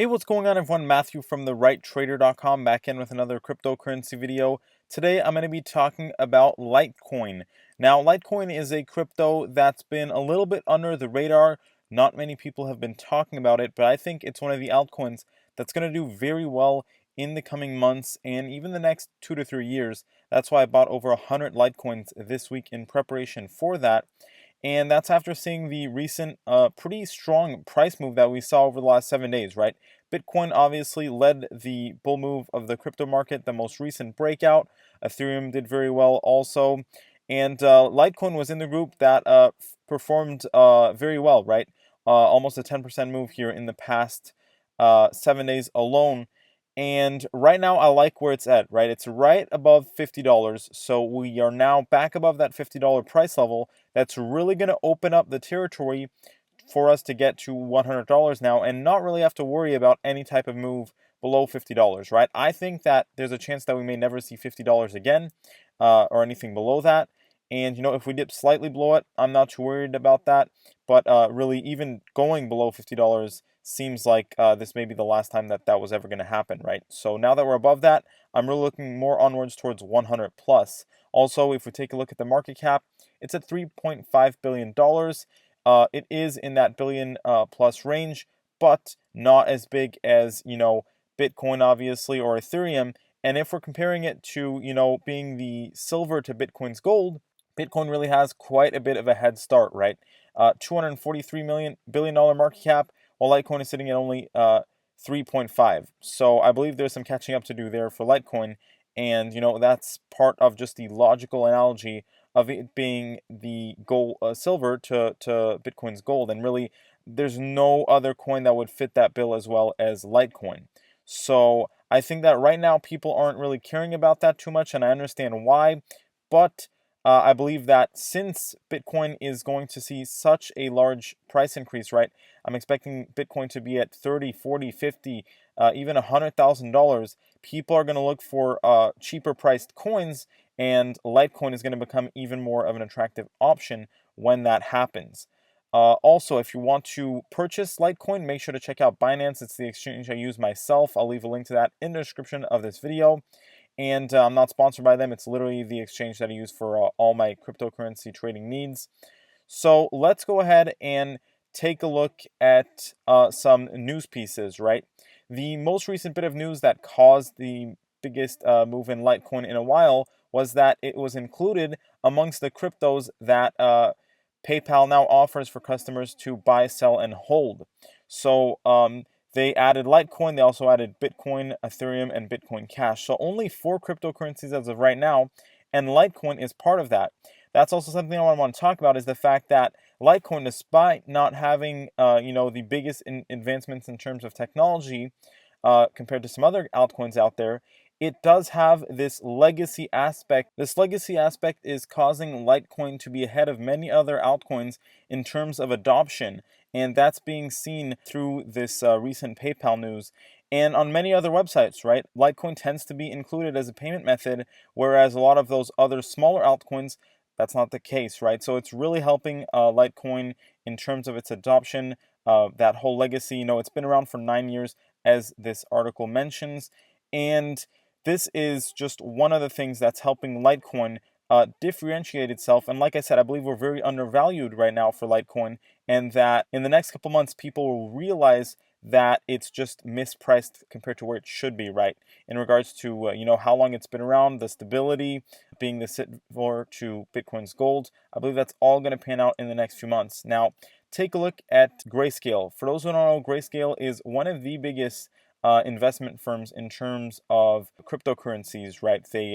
Hey, what's going on everyone? Matthew from therighttrader.com back in with another cryptocurrency video. Today I'm going to be talking about Litecoin. Now, Litecoin is a crypto that's been a little bit under the radar. Not many people have been talking about it, but I think it's one of the altcoins that's going to do very well in the coming months and even the next 2 to 3 years. That's why I bought over 100 Litecoins this week in preparation for that. And that's after seeing the recent pretty strong price move that we saw over the last 7 days, right? Bitcoin obviously led the bull move of the crypto market, the most recent breakout. Ethereum did very well also. And Litecoin was in the group that performed very well, right? Almost a 10% move here in the past 7 days alone. And right now, I like where it's at, right? It's right above $50. So we are now back above that $50 price level. That's really going to open up the territory for us to get to $100 now and not really have to worry about any type of move below $50, right? I think that there's a chance that we may never see $50 again or anything below that. And, if we dip slightly below it, I'm not too worried about that. But really, even going below $50 seems like this may be the last time that that was ever going to happen, right? So now that we're above that, I'm really looking more onwards towards 100 plus. Also, if we take a look at the market cap, it's at $3.5 billion. It is in that billion plus range, but not as big as, Bitcoin, obviously, or Ethereum. And if we're comparing it to, being the silver to Bitcoin's gold, Bitcoin really has quite a bit of a head start, right? $243 billion market cap, while Litecoin is sitting at only 3.5. So I believe there's some catching up to do there for Litecoin. And, that's part of just the logical analogy of it being the gold, silver to Bitcoin's gold. And really, there's no other coin that would fit that bill as well as Litecoin. So I think that right now people aren't really caring about that too much, and I understand why. But I believe that since Bitcoin is going to see such a large price increase, right? I'm expecting Bitcoin to be at 30, 40, 50, even $100,000. People are going to look for cheaper priced coins, and Litecoin is going to become even more of an attractive option when that happens. Also, if you want to purchase Litecoin, make sure to check out Binance. It's the exchange I use myself. I'll leave a link to that in the description of this video. And I'm not sponsored by them. It's literally the exchange that I use for all my cryptocurrency trading needs. So let's go ahead and take a look at some news pieces, right? The most recent bit of news that caused the biggest move in Litecoin in a while was that it was included amongst the cryptos that PayPal now offers for customers to buy, sell, and hold. So they added Litecoin, they also added Bitcoin, Ethereum, and Bitcoin Cash. So only 4 cryptocurrencies as of right now, and Litecoin is part of that. That's also something I want to talk about, is the fact that Litecoin, despite not having the biggest advancements in terms of technology compared to some other altcoins out there, it does have this legacy aspect. This legacy aspect is causing Litecoin to be ahead of many other altcoins in terms of adoption. And that's being seen through this recent PayPal news and on many other websites, right? Litecoin tends to be included as a payment method, whereas a lot of those other smaller altcoins, that's not the case, right? So it's really helping Litecoin in terms of its adoption, that whole legacy. It's been around for 9 years, as this article mentions. And this is just one of the things that's helping Litecoin differentiate itself. And like I said, I believe we're very undervalued right now for Litecoin, and that in the next couple months, people will realize that it's just mispriced compared to where it should be, right? In regards to, how long it's been around, the stability, being the similar to Bitcoin's gold. I believe that's all going to pan out in the next few months. Now, take a look at Grayscale. For those who don't know, Grayscale is one of the biggest investment firms in terms of cryptocurrencies, right? They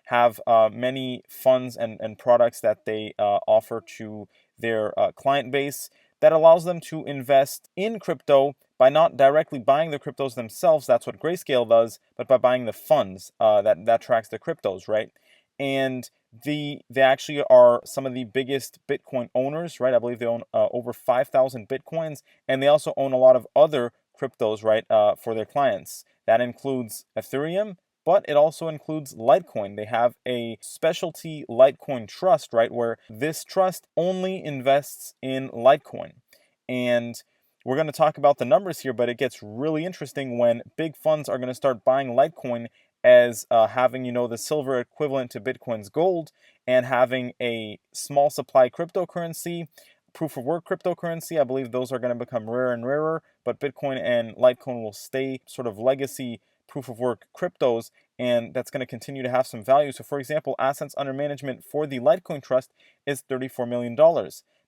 have many funds and products that they offer to their client base that allows them to invest in crypto by not directly buying the cryptos themselves. That's what Grayscale does, but by buying the funds that tracks the cryptos, right? And they actually are some of the biggest Bitcoin owners, right? I believe they own over 5,000 Bitcoins, and they also own a lot of other cryptos, right, for their clients. That includes Ethereum, but it also includes Litecoin. They have a specialty Litecoin trust, right, where this trust only invests in Litecoin. And we're going to talk about the numbers here, but it gets really interesting when big funds are going to start buying Litecoin as having, the silver equivalent to Bitcoin's gold, and having a small supply cryptocurrency, proof of work cryptocurrency. I believe those are going to become rarer and rarer, but Bitcoin and Litecoin will stay sort of legacy proof of work cryptos, and that's going to continue to have some value. So for example, assets under management for the Litecoin Trust is $34 million.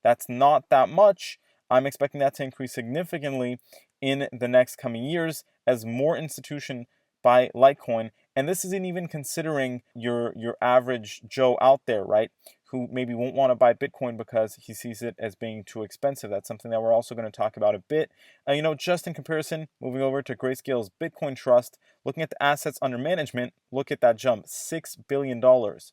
That's not that much. I'm expecting that to increase significantly in the next coming years as more institutions buy Litecoin. And this isn't even considering your average Joe out there, right? Who maybe won't want to buy Bitcoin because he sees it as being too expensive. That's something that we're also going to talk about a bit. Just in comparison, moving over to Grayscale's Bitcoin Trust, looking at the assets under management, look at that jump, $6 billion.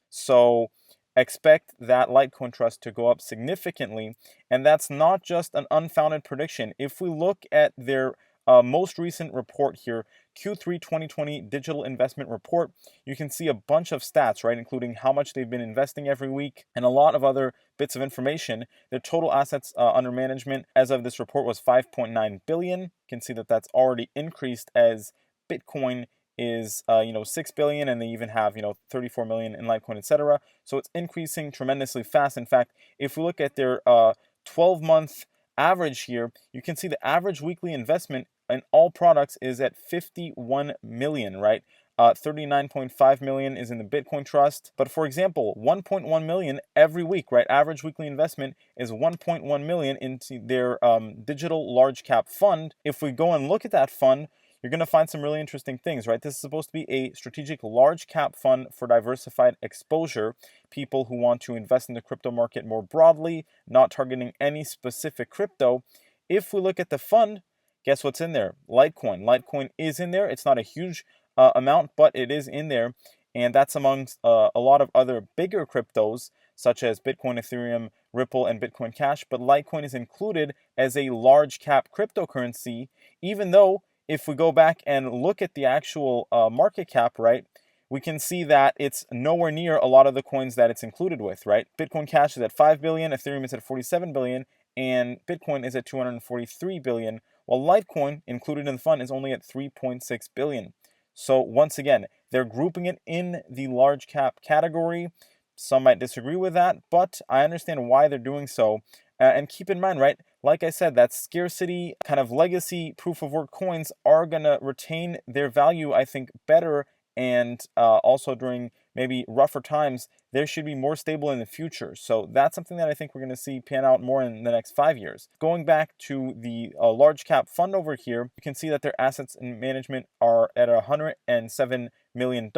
So expect that Litecoin Trust to go up significantly. And that's not just an unfounded prediction. If we look at their most recent report here, Q3 2020 Digital Investment Report, you can see a bunch of stats, right, including how much they've been investing every week and a lot of other bits of information. Their total assets under management as of this report was 5.9 billion. You can see that that's already increased as Bitcoin is 6 billion, and they even have 34 million in Litecoin, etc. So it's increasing tremendously fast. In fact, if we look at their 12-month average here, you can see the average weekly investment in all products is at 51 million, right? 39.5 million is in the Bitcoin Trust. But for example, 1.1 million every week, right? Average weekly investment is 1.1 million into their digital large cap fund. If we go and look at that fund, you're going to find some really interesting things, right? This is supposed to be a strategic large cap fund for diversified exposure, people who want to invest in the crypto market more broadly, not targeting any specific crypto. If we look at the fund, guess what's in there? Litecoin. Litecoin is in there. It's not a huge amount, but it is in there. And that's amongst a lot of other bigger cryptos, such as Bitcoin, Ethereum, Ripple, and Bitcoin Cash. But Litecoin is included as a large cap cryptocurrency, even though if we go back and look at the actual market cap, right, we can see that it's nowhere near a lot of the coins that it's included with, right? Bitcoin Cash is at 5 billion, Ethereum is at 47 billion, and Bitcoin is at 243 billion, while Litecoin, included in the fund, is only at 3.6 billion. So once again, they're grouping it in the large cap category. Some might disagree with that, but I understand why they're doing so. And keep in mind, right, like I said, that scarcity kind of legacy proof of work coins are going to retain their value, I think, better. And also during maybe rougher times, they should be more stable in the future. So that's something that I think we're going to see pan out more in the next 5 years. Going back to the large cap fund over here, you can see that their assets in management are at $107 million.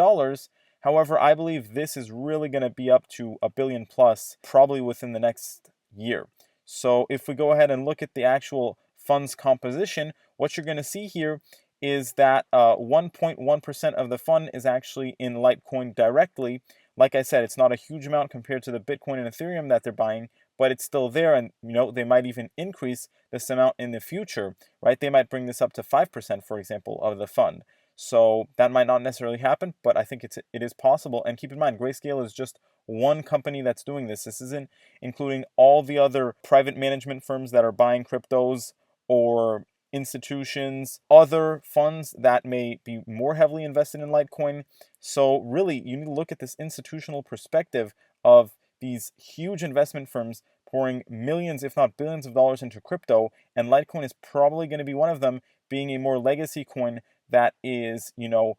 However, I believe this is really going to be up to $1 billion plus probably within the next year. So if we go ahead and look at the actual fund's composition, what you're going to see here is that 1.1% of the fund is actually in Litecoin directly. Like I said, it's not a huge amount compared to the Bitcoin and Ethereum that they're buying, but it's still there, and they might even increase this amount in the future, right? They might bring this up to 5%, for example, of the fund. So that might not necessarily happen, but I think it is possible. And keep in mind, Grayscale is just one company that's doing this. This isn't including all the other private management firms that are buying cryptos, or institutions, other funds that may be more heavily invested in Litecoin. So really, you need to look at this institutional perspective of these huge investment firms pouring millions, if not billions of dollars into crypto, and Litecoin is probably going to be one of them, being a more legacy coin that is,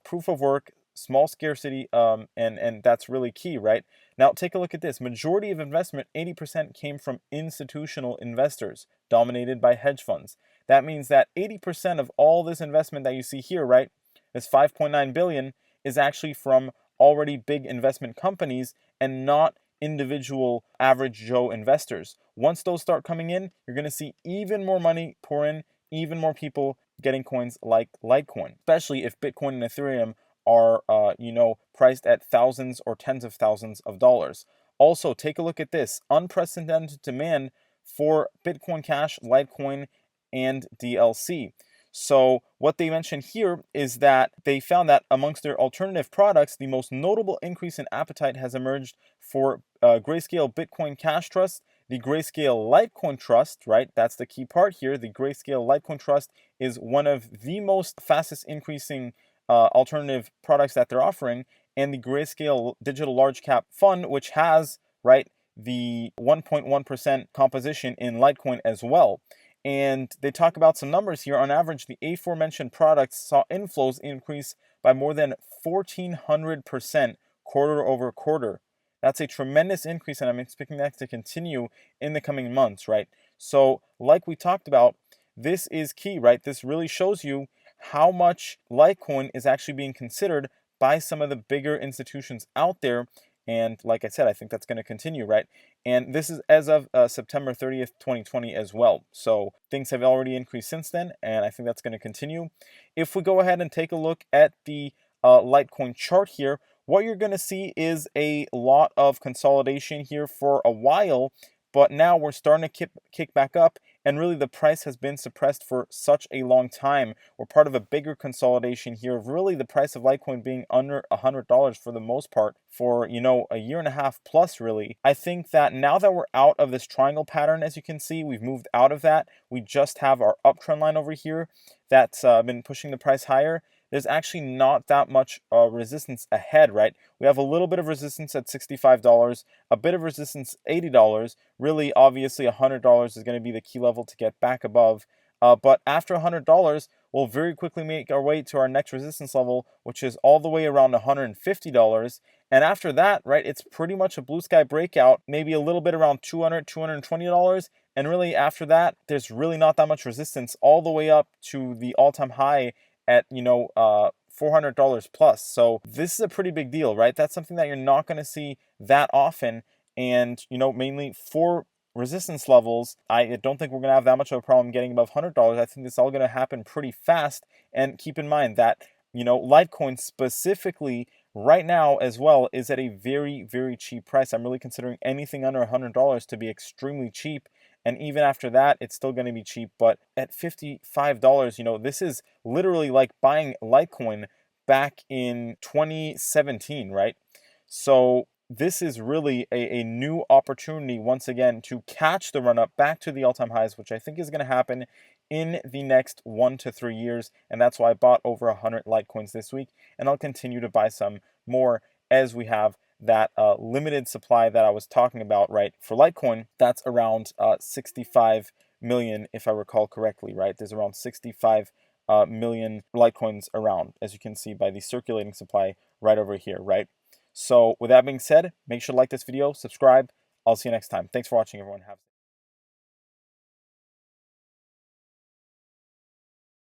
proof of work, small scarcity, and that's really key, right? Now, take a look at this. Majority of investment, 80%, came from institutional investors, dominated by hedge funds. That means that 80% of all this investment that you see here, right, this 5.9 billion, is actually from already big investment companies and not individual average Joe investors. Once those start coming in, you're going to see even more money pour in, even more people getting coins like Litecoin, especially if Bitcoin and Ethereum are, priced at thousands or tens of thousands of dollars. Also, take a look at this. Unprecedented demand for Bitcoin Cash, Litecoin, and DLC. So what they mentioned here is that they found that amongst their alternative products, the most notable increase in appetite has emerged for Grayscale Bitcoin Cash Trust, The Grayscale Litecoin Trust, right? That's the key part here. The Grayscale Litecoin Trust is one of the most fastest increasing alternative products that they're offering. And the Grayscale Digital Large Cap Fund, which has, right, the 1.1% composition in Litecoin as well. And they talk about some numbers here. On average, the aforementioned products saw inflows increase by more than 1,400% quarter over quarter. That's a tremendous increase, and I'm expecting that to continue in the coming months, right? So, like we talked about, this is key, right? This really shows you how much Litecoin is actually being considered by some of the bigger institutions out there. And like I said, I think that's going to continue, right? And this is as of September 30th, 2020 as well. So things have already increased since then, and I think that's going to continue. If we go ahead and take a look at the Litecoin chart here, what you're going to see is a lot of consolidation here for a while, but now we're starting to kick back up, and really the price has been suppressed for such a long time. We're part of a bigger consolidation here of really the price of Litecoin being under $100 for the most part for, a year and a half plus, really. I think that now that we're out of this triangle pattern, as you can see, we've moved out of that. We just have our uptrend line over here that's been pushing the price higher. There's actually not that much resistance ahead, right? We have a little bit of resistance at $65, a bit of resistance $80. Really, obviously, $100 is going to be the key level to get back above. But after $100, we'll very quickly make our way to our next resistance level, which is all the way around $150. And after that, right, it's pretty much a blue sky breakout, maybe a little bit around $200, $220. And really, after that, there's really not that much resistance all the way up to the all-time high at, $400 plus. So this is a pretty big deal, right? That's something that you're not going to see that often. And, mainly for resistance levels, I don't think we're going to have that much of a problem getting above $100. I think this is all going to happen pretty fast. And keep in mind that, Litecoin specifically right now as well is at a very, very cheap price. I'm really considering anything under $100 to be extremely cheap. And even after that, it's still going to be cheap. But at $55, this is literally like buying Litecoin back in 2017, right? So this is really a new opportunity once again to catch the run up back to the all-time highs, which I think is going to happen in the next 1 to 3 years. And that's why I bought over 100 Litecoins this week. And I'll continue to buy some more as we have that limited supply that I was talking about, right? For Litecoin, that's around 65 million, if I recall correctly, right? There's around 65 million Litecoins around, as you can see by the circulating supply right over here, right? So with that being said, make sure to like this video, subscribe. I'll see you next time. Thanks for watching, everyone. Have